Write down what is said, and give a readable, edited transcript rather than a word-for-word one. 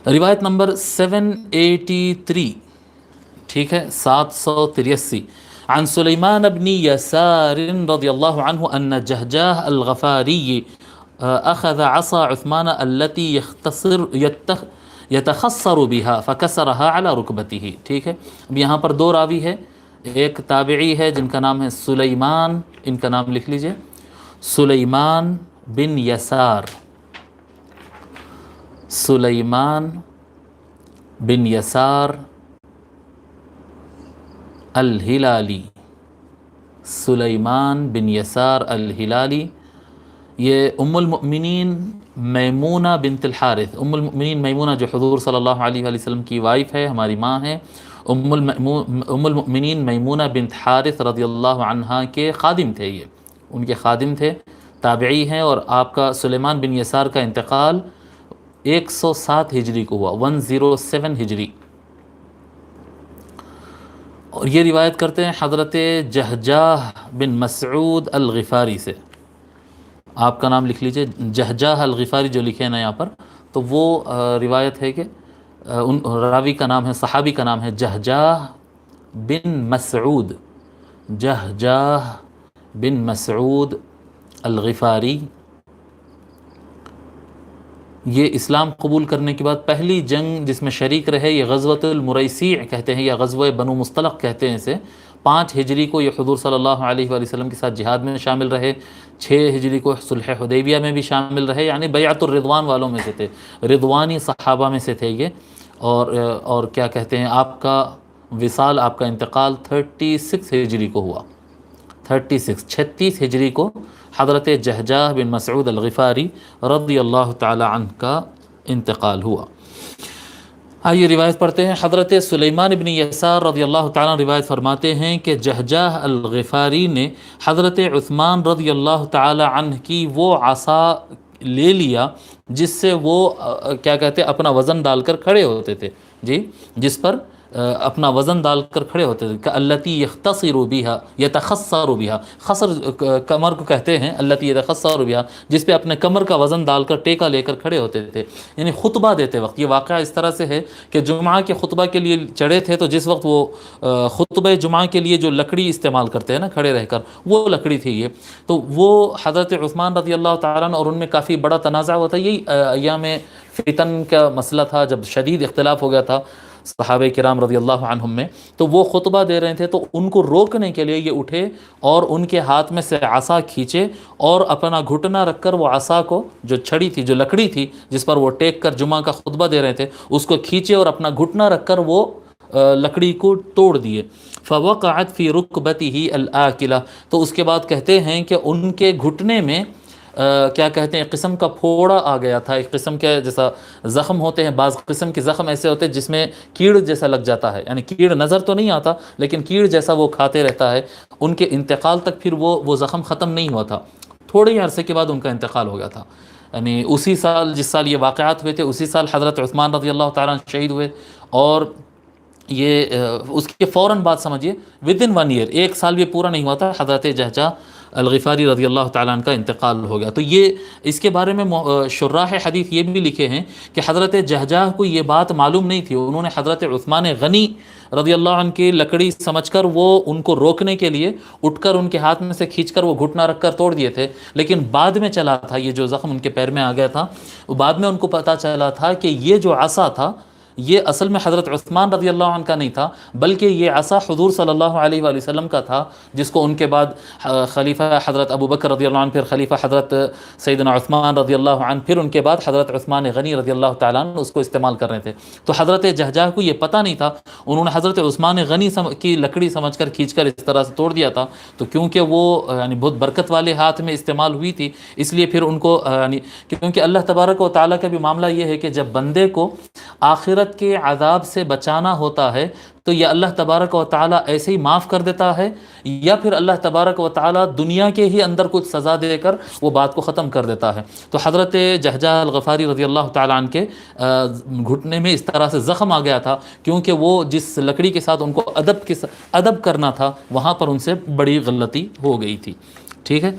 روایت نمبر 783، ٹھیک ہے، 783، عن سلیمان بن یسار رضی اللہ عنہ ان جہجاہ الغفاری اخذ عصا عثمان التي يتخصر بها فكسرها على ركبته، ٹھیک ہے۔ اب یہاں پر دو راوی ہے، ایک تابعی ہے جن کا نام ہے سلیمان، ان کا نام لکھ لیجئے، سلیمان بن یسار، سلیمان بن یسار الہلالی، سلیمان بن یسار الہلالی، یہ ام المؤمنین میمونہ بنت الحارث، ام المؤمنین میمونہ جو حضور صلی اللہ علیہ وآلہ وسلم کی وائف ہے، ہماری ماں ہے، ام المؤمنین میمونہ بنت حارث رضی اللہ عنہا کے خادم تھے، یہ ان کے خادم تھے، تابعی ہیں، اور آپ کا سلیمان بن یسار کا انتقال 107 ہجری کو ہوا، 107 ہجری، اور یہ روایت کرتے ہیں حضرت جہجاہ بن مسعود الغفاری سے، آپ کا نام لکھ لیجئے، جہجاہ الغفاری جو لکھے نا یہاں پر، تو وہ روایت ہے کہ ان راوی کا نام ہے، صحابی کا نام ہے جہجاہ بن مسعود، جہجاہ بن مسعود الغفاری، یہ اسلام قبول کرنے کے بعد پہلی جنگ جس میں شریک رہے، یہ غزوۃ المریسیع کہتے ہیں یا غزوہ بنو مصطلق کہتے ہیں اسے، 5 ہجری کو یہ حضور صلی اللہ علیہ وآلہ وسلم کے ساتھ جہاد میں شامل رہے، 6 ہجری کو صلح حدیبیہ میں بھی شامل رہے، یعنی بیعت الرضوان والوں میں سے تھے، رضوانی صحابہ میں سے تھے یہ، اور کیا کہتے ہیں، آپ کا وصال، آپ کا انتقال 36 ہجری کو ہوا، 36 ہجری کو حضرت جہجاہ بن مسعود الغفاری رضی اللہ تعالی عنہ کا انتقال ہوا۔ آئیے روایت پڑھتے ہیں۔ حضرت سلیمان بن یسار رضی اللہ تعالیٰ عنہ روایت فرماتے ہیں کہ جہجاہ الغفاری نے حضرت عثمان رضی اللہ تعالی عنہ کی وہ عصا لے لیا جس سے وہ کیا کہتے ہیں اپنا وزن ڈال کر کھڑے ہوتے تھے، جی، جس پر اپنا وزن ڈال کر کھڑے ہوتے تھے، التی یختصر بها یتخصر بها، خصر کمر کو کہتے ہیں، التی یتخصر بها، جس پہ اپنے کمر کا وزن ڈال کر ٹیکا لے کر کھڑے ہوتے تھے، یعنی خطبہ دیتے وقت۔ یہ واقعہ اس طرح سے ہے کہ جمعہ کے خطبہ کے لیے چڑھے تھے، تو جس وقت وہ خطبہ جمعہ کے لیے جو لکڑی استعمال کرتے ہیں نا کھڑے رہ کر، وہ لکڑی تھی یہ، تو وہ حضرت عثمان رضی اللہ تعالیٰ عنہ اور ان میں کافی بڑا تنازع ہوا تھا، یہی ایام فتن کا مسئلہ تھا جب شدید اختلاف ہو گیا تھا صحابہ کرام رضی اللہ عنہم میں، تو وہ خطبہ دے رہے تھے، تو ان کو روکنے کے لیے یہ اٹھے اور ان کے ہاتھ میں سے عصا کھینچے اور اپنا گھٹنا رکھ کر وہ عصا کو، جو چھڑی تھی، جو لکڑی تھی جس پر وہ ٹیک کر جمعہ کا خطبہ دے رہے تھے، اس کو کھینچے اور اپنا گھٹنا رکھ کر وہ لکڑی کو توڑ دیے، فوقعت فی رکبتہ الآکلہ، تو اس کے بعد کہتے ہیں کہ ان کے گھٹنے میں کیا کہتے ہیں ایک قسم کا پھوڑا آ گیا تھا، ایک قسم کے جیسا زخم ہوتے ہیں، بعض قسم کے زخم ایسے ہوتے ہیں جس میں کیڑ جیسا لگ جاتا ہے، یعنی کیڑ نظر تو نہیں آتا لیکن کیڑ جیسا وہ کھاتے رہتا ہے، ان کے انتقال تک پھر وہ زخم ختم نہیں ہوا تھا، تھوڑے ہی عرصے کے بعد ان کا انتقال ہو گیا تھا، یعنی اسی سال جس سال یہ واقعات ہوئے تھے اسی سال حضرت عثمان رضی اللہ تعالیٰ عنہ شہید ہوئے، اور یہ اس کے فوراً بعد سمجھیے within 1 year، 1 سال بھی پورا نہیں ہوا تھا، حضرت جہجاہ الغفاری رضی اللہ تعالیٰ عنہ کا انتقال ہو گیا۔ تو یہ اس کے بارے میں شراح حدیث یہ بھی لکھے ہیں کہ حضرت جہجاہ کو یہ بات معلوم نہیں تھی، انہوں نے حضرت عثمان غنی رضی اللہ عنہ کی لکڑی سمجھ کر وہ ان کو روکنے کے لیے اٹھ کر ان کے ہاتھ میں سے کھینچ کر وہ گھٹنا رکھ کر توڑ دیے تھے، لیکن بعد میں چلا تھا یہ جو زخم ان کے پیر میں آ گیا تھا، بعد میں ان کو پتہ چلا تھا کہ یہ جو عصا تھا یہ اصل میں حضرت عثمان رضی اللہ عنہ کا نہیں تھا، بلکہ یہ عصا حضور صلی اللہ علیہ وآلہ وسلم کا تھا، جس کو ان کے بعد خلیفہ حضرت ابو بکر رضی اللہ عنہ، پھر خلیفہ حضرت سیدنا عثمان رضی اللہ عنہ، پھر ان کے بعد حضرت عثمان غنی رضی اللہ تعالیٰ عنہ اس کو استعمال کر رہے تھے۔ تو حضرت جہجاہ کو یہ پتہ نہیں تھا، انہوں نے حضرت عثمان غنی کی لکڑی سمجھ کر کھینچ کر اس طرح سے توڑ دیا تھا، تو کیونکہ وہ یعنی بہت برکت والے ہاتھ میں استعمال ہوئی تھی، اس لیے پھر ان کو یعنی کیونکہ اللہ تبارک و تعالیٰ کا بھی معاملہ یہ ہے کہ جب بندے کو آخرت کے عذاب سے بچانا ہوتا ہے تو یا اللہ تبارک و تعالیٰ ایسے ہی معاف کر دیتا ہے، یا پھر اللہ تبارک و تعالیٰ دنیا کے ہی اندر کچھ سزا دے کر وہ بات کو ختم کر دیتا ہے۔ تو حضرت جہجاہ الغفاری رضی اللہ تعالیٰ عنہ کے گھٹنے میں اس طرح سے زخم آ گیا تھا، کیونکہ وہ جس لکڑی کے ساتھ ان کو ادب کرنا تھا وہاں پر ان سے بڑی غلطی ہو گئی تھی، ٹھیک ہے۔